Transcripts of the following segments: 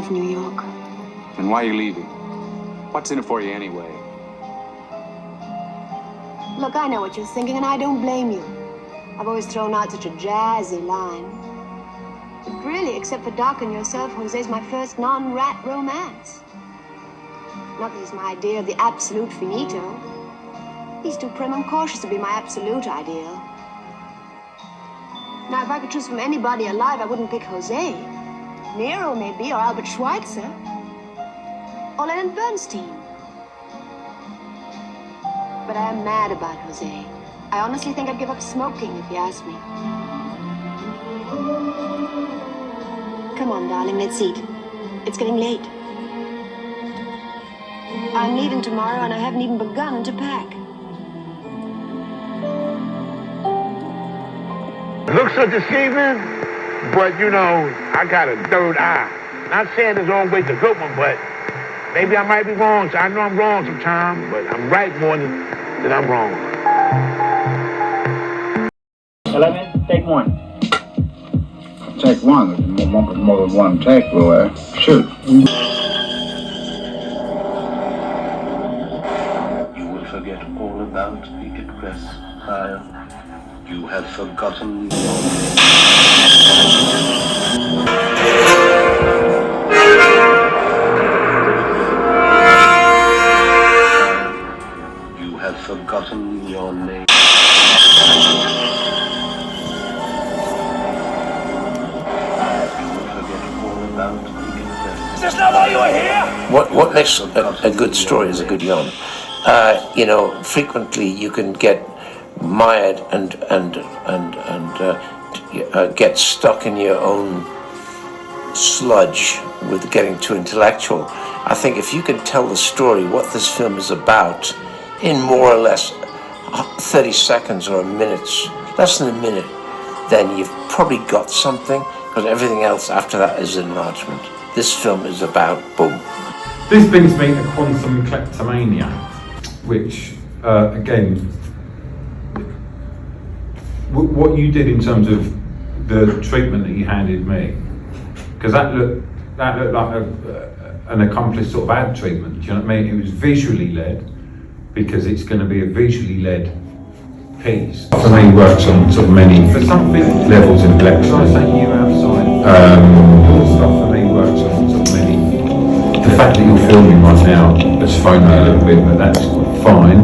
love New York. And why are you leaving? What's in it for you anyway? Look, I know what you're thinking, and I don't blame you. I've always thrown out such a jazzy line. But really, except for Doc and yourself, Jose's my first non-rat romance. Not that he's my idea of the absolute finito. He's too prim and cautious to be my absolute ideal. Now, if I could choose from anybody alive, I wouldn't pick Jose. Nero, maybe, or Albert Schweitzer. Or Leonard Bernstein. But I am mad about Jose. I honestly think I'd give up smoking if you asked me. Come on, darling, let's eat. It's getting late. I'm leaving tomorrow, and I haven't even begun to pack. Looks are deceiving, but you know, I got a third eye. Not saying there's always a good one, but maybe I might be wrong. So I know I'm wrong sometimes, but I'm right more than I'm wrong. 11, take one. Take one. More than one take, will shoot. You will forget all about the Ypres fire. You have forgotten You have forgotten your name. You will forget all about the Ypres. Is this not why you were here? What makes a good story is a good yarn. You know, frequently you can get mired and get stuck in your own sludge with getting too intellectual. I think if you can tell the story, what this film is about, in more or less 30 seconds or a minute, less than a minute, then you've probably got something, because everything else after that is enlargement. This film is about boom. This brings me to Quantum Kleptomania, which, again, what you did in terms of the treatment that you handed me, because that looked like an accomplished sort of ad treatment. Do you know what I mean? It was visually led, because it's going to be a visually led piece. For me, works on sort of many, for some levels in Plex. I say you outside. Your stuff for me works on sort of many. The fact that you're filming right now has phoned me a little bit, but that's fine.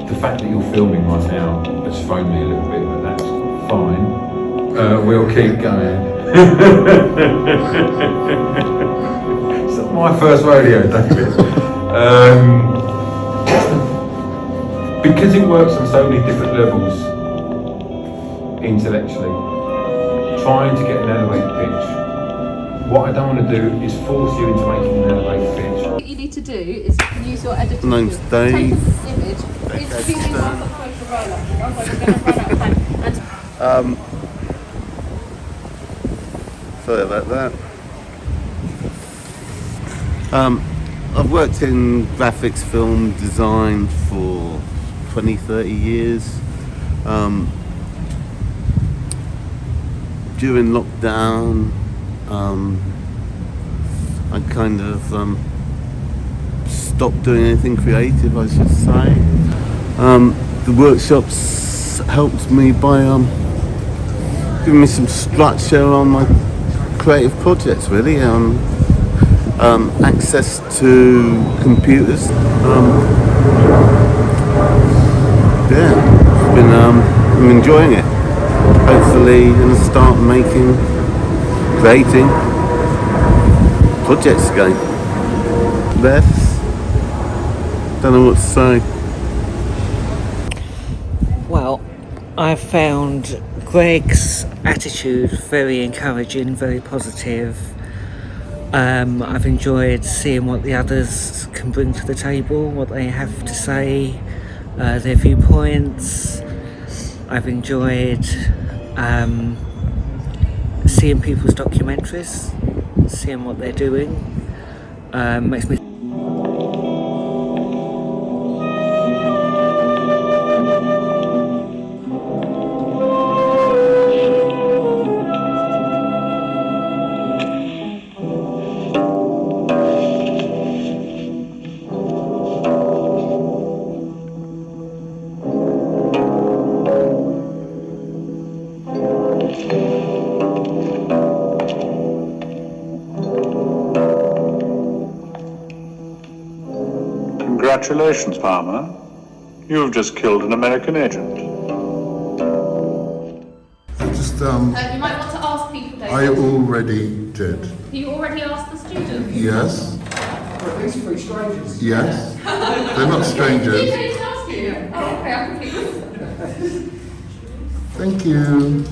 The fact that you're filming right now has phoned me a little bit, but that's fine. We'll keep going. It's not my first rodeo, David. Because it works on so many different levels intellectually, trying to get an elevated pitch. What I don't want to do is force you into making an elevated pitch. What you need to do is you can use your editing Name's skills. Dave. Take an image, interviewing one of the roller, otherwise you're going to run out of time. Sorry about that. I've worked in graphics, film design for 20, 30 years. During lockdown, I kind of stopped doing anything creative, I should say. The workshops helped me by giving me some structure on my creative projects, really. Access to computers. I'm enjoying it. Hopefully going to start creating projects again. Don't know what to say. Well, I found Greg's attitude very encouraging, very positive. I've enjoyed seeing what the others can bring to the table, what they have to say, their viewpoints. I've enjoyed seeing people's documentaries, seeing what they're doing. Makes me Congratulations, Palmer. You've just killed an American agent. Just, you might want to ask people, David. I already did. You already asked the student? Yes. These are 3 strangers. Yes. They're not Did strangers. they ask you? Oh, okay, I'm confused. Thank you.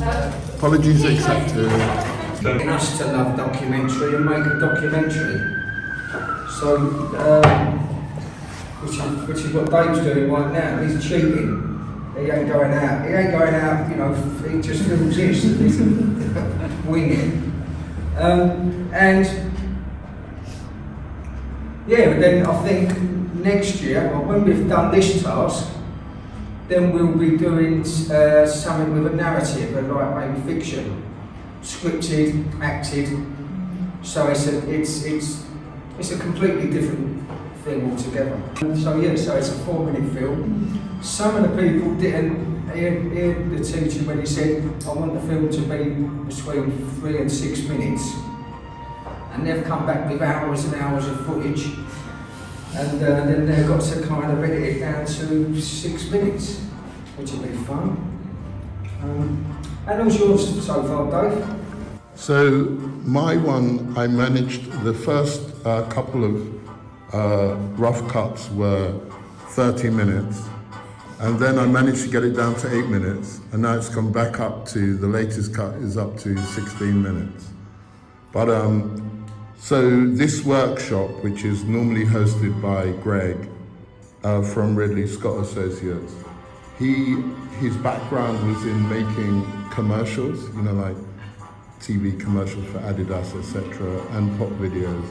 Apologies accepted. Us to love documentary and make a documentary. So, which is what Dave's doing right now. He's cheating. He ain't going out. He ain't going out, you know, he just films this and he's winging. And yeah, but then I think next year, or when we've done this task, then we'll be doing something with a narrative, like maybe fiction, scripted, acted. So it's a completely different thing altogether. So yeah, so it's a 4-minute film. Some of the people didn't hear the teacher when he said, I want the film to be between 3 and 6 minutes. And they've come back with hours and hours of footage. And then they've got to kind of edit it down to 6 minutes, which will be fun. And what's yours so far, Dave? So my one, I managed the first couple of rough cuts were 30 minutes. And then I managed to get it down to 8 minutes. And now it's come back up to, the latest cut is up to 16 minutes. But so this workshop, which is normally hosted by Greg from Ridley Scott Associates, his background was in making commercials, you know, like TV commercials for Adidas, etc., and pop videos.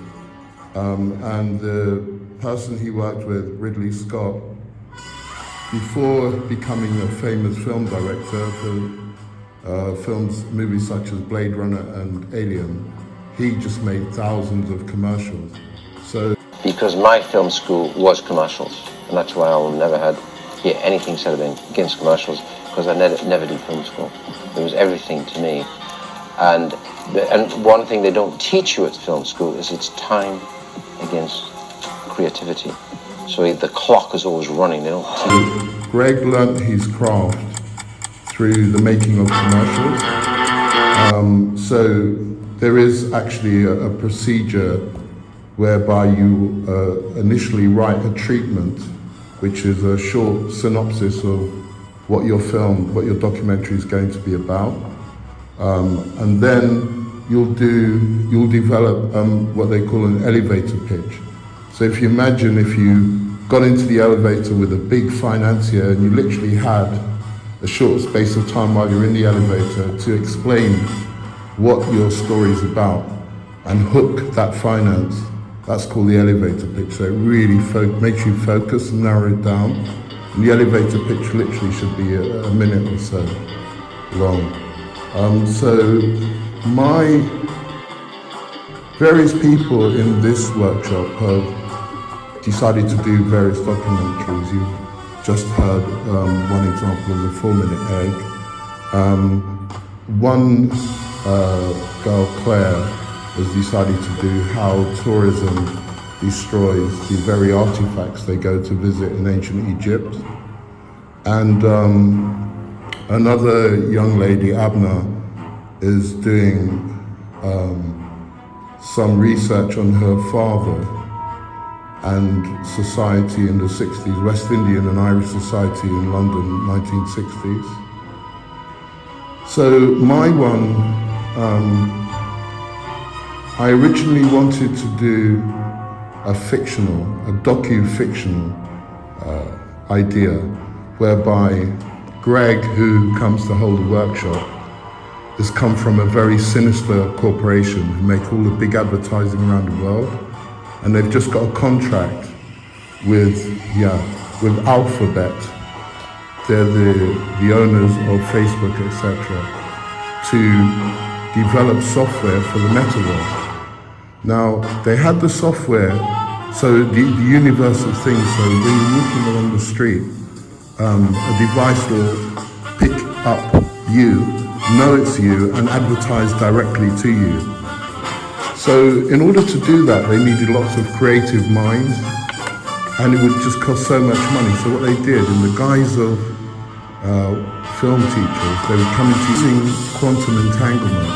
And the person he worked with, Ridley Scott, before becoming a famous film director for movies such as Blade Runner and Alien, he just made thousands of commercials. So Because my film school was commercials, and that's why I will never hear anything said against commercials, because I never did film school. It was everything to me. And one thing they don't teach you at film school is it's time against creativity. So the clock is always running. They don't teach. Greg learnt his craft through the making of commercials. So there is actually a procedure whereby you initially write a treatment, which is a short synopsis of what your documentary is going to be about. And then you'll develop what they call an elevator pitch. So if you imagine if you got into the elevator with a big financier and you literally had a short space of time while you're in the elevator to explain what your story is about and hook that finance, that's called the elevator pitch. So it really makes you focus and narrow it down. And the elevator pitch literally should be a minute or so long. So my various people in this workshop have decided to do various documentaries. You've just heard one example of the 4-minute egg. One girl, Claire, has decided to do how tourism destroys the very artifacts they go to visit in ancient Egypt. And another young lady, Abna, is doing some research on her father and society in the 60s, West Indian and Irish society in London, 1960s. So my one, I originally wanted to do a docu-fictional idea, whereby Greg, who comes to hold the workshop, has come from a very sinister corporation who make all the big advertising around the world. And they've just got a contract with Alphabet. They're the owners of Facebook, etc., to develop software for the metaverse. Now, they had the software, so the universe of things, so when you're walking along the street, a device will pick up you, know it's you, and advertise directly to you. So in order to do that, they needed lots of creative minds. and it would just cost so much money. So what they did, in the guise of film teachers, they would come into using quantum entanglement.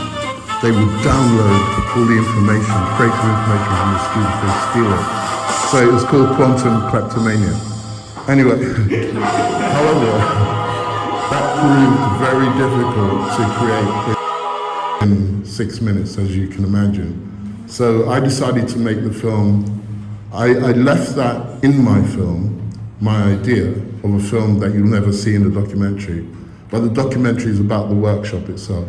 They would download all the information, creative information from the students, they steal it. So it was called quantum kleptomania. Anyway, however, that proved very difficult to create in 6 minutes, as you can imagine. So I decided to make the film. I left that in my film, my idea of a film that you'll never see in the documentary. But the documentary is about the workshop itself.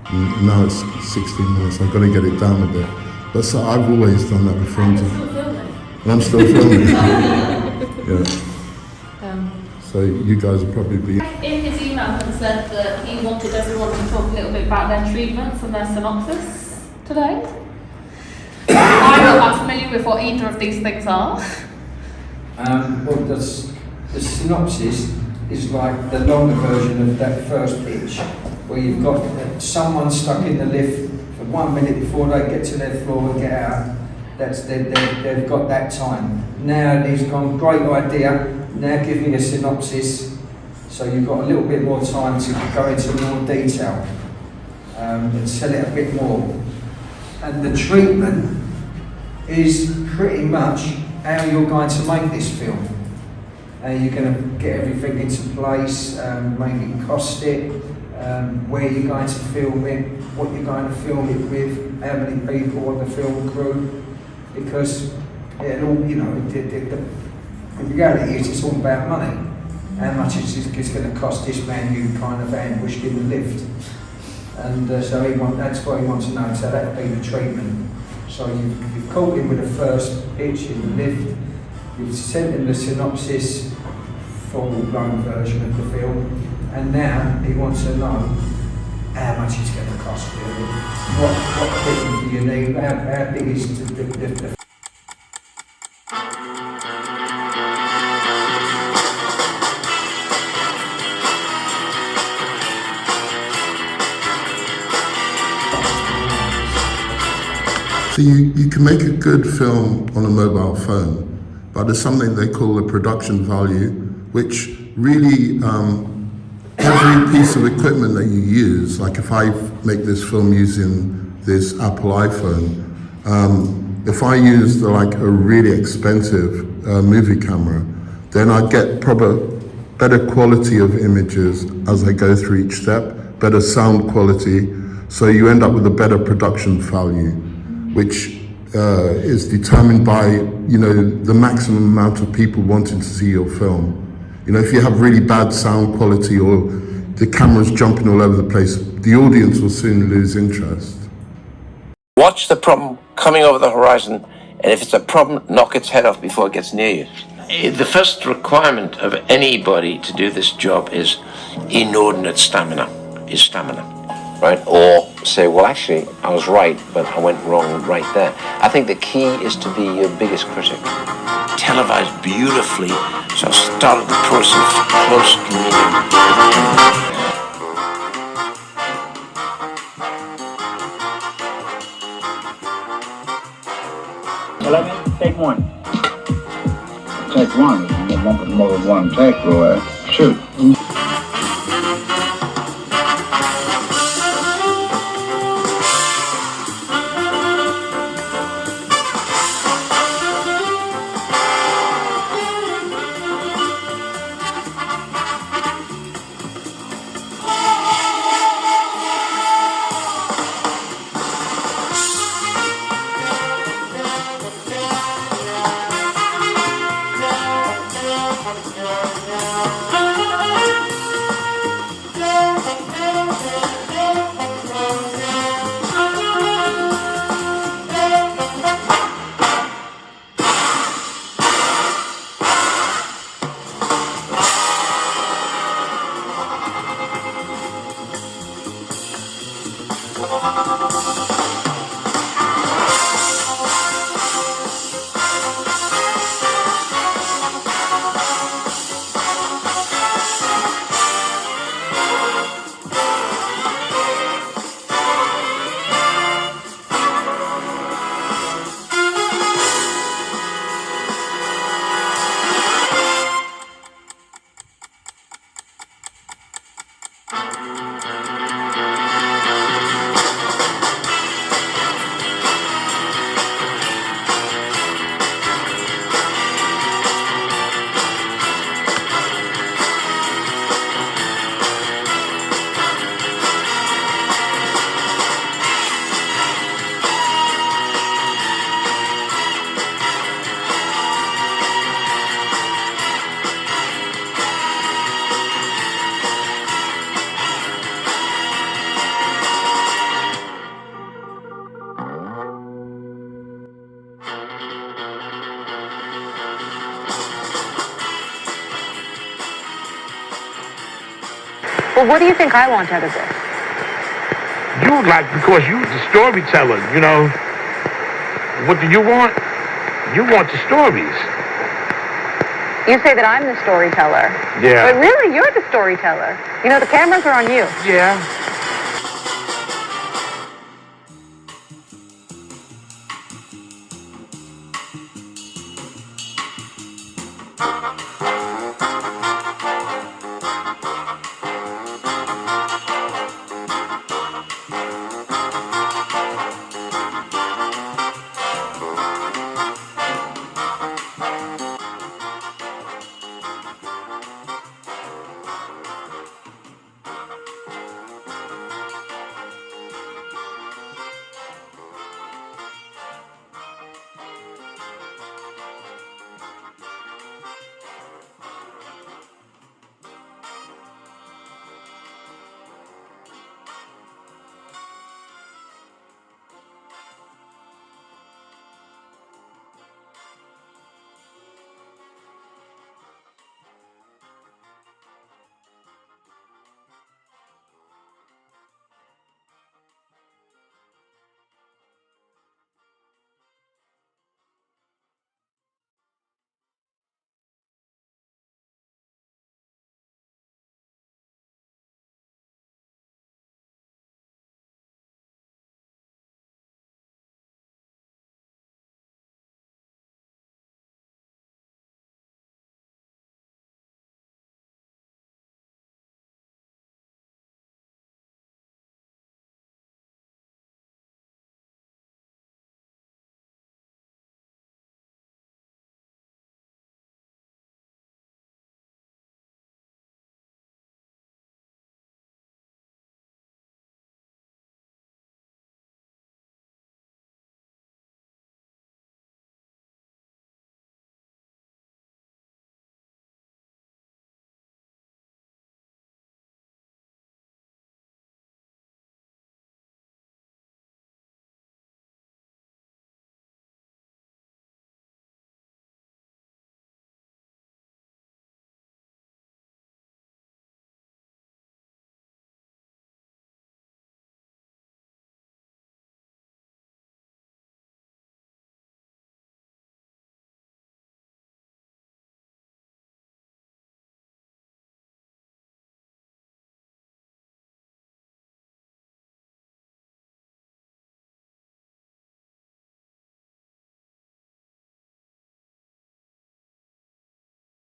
And now it's 16 minutes, I've got to get it down a bit. But so I've always done that with films. And I'm still filming. Yeah. So you guys will probably be... In his email had said that he wanted everyone to talk a little bit about their treatments and their synopsis today. I'm not familiar with what either of these things are. Well, the synopsis is like the longer version of that first pitch, where you've got someone stuck in the lift for 1 minute before they get to their floor and get out. They've got that time. Now he's gone, great idea, now give me a synopsis, so you've got a little bit more time to go into more detail and sell it a bit more. And the treatment is pretty much how you're going to make this film. How you're going to get everything into place, make it cost it, where you're going to film it, what you're going to film it with, how many people on the film crew, because it all, you know, the reality is it's all about money. How much is it's going to cost this man you kind of ambushed in the lift? And so that's what he wants to know, so that'll be the treatment. So you've caught him with the first pitch in the lift, you've sent him the synopsis, full-blown version of the film, and now he wants to know how much it's going to cost you, what equipment do you need, how big is the So you can make a good film on a mobile phone, but there's something they call the production value, which really, every piece of equipment that you use, like if I make this film using this Apple iPhone, if I use like a really expensive movie camera, then I get better quality of images as I go through each step, better sound quality, so you end up with a better production value, which is determined by, you know, the maximum amount of people wanting to see your film. You know, if you have really bad sound quality or the camera's jumping all over the place, the audience will soon lose interest. Watch the problem coming over the horizon, and if it's a problem, knock its head off before it gets near you. The first requirement of anybody to do this job is inordinate stamina, right? Or say, well, actually, I was right, but I went wrong right there. I think the key is to be your biggest critic. Televised beautifully, so I started the process of close communion. Take one. Take one. More than one take, will shoot. Well, what do you think I want out of this? You like, because you're the storyteller, you know. What do you want? You want the stories. You say that I'm the storyteller. Yeah. But really, you're the storyteller. You know, the cameras are on you. Yeah.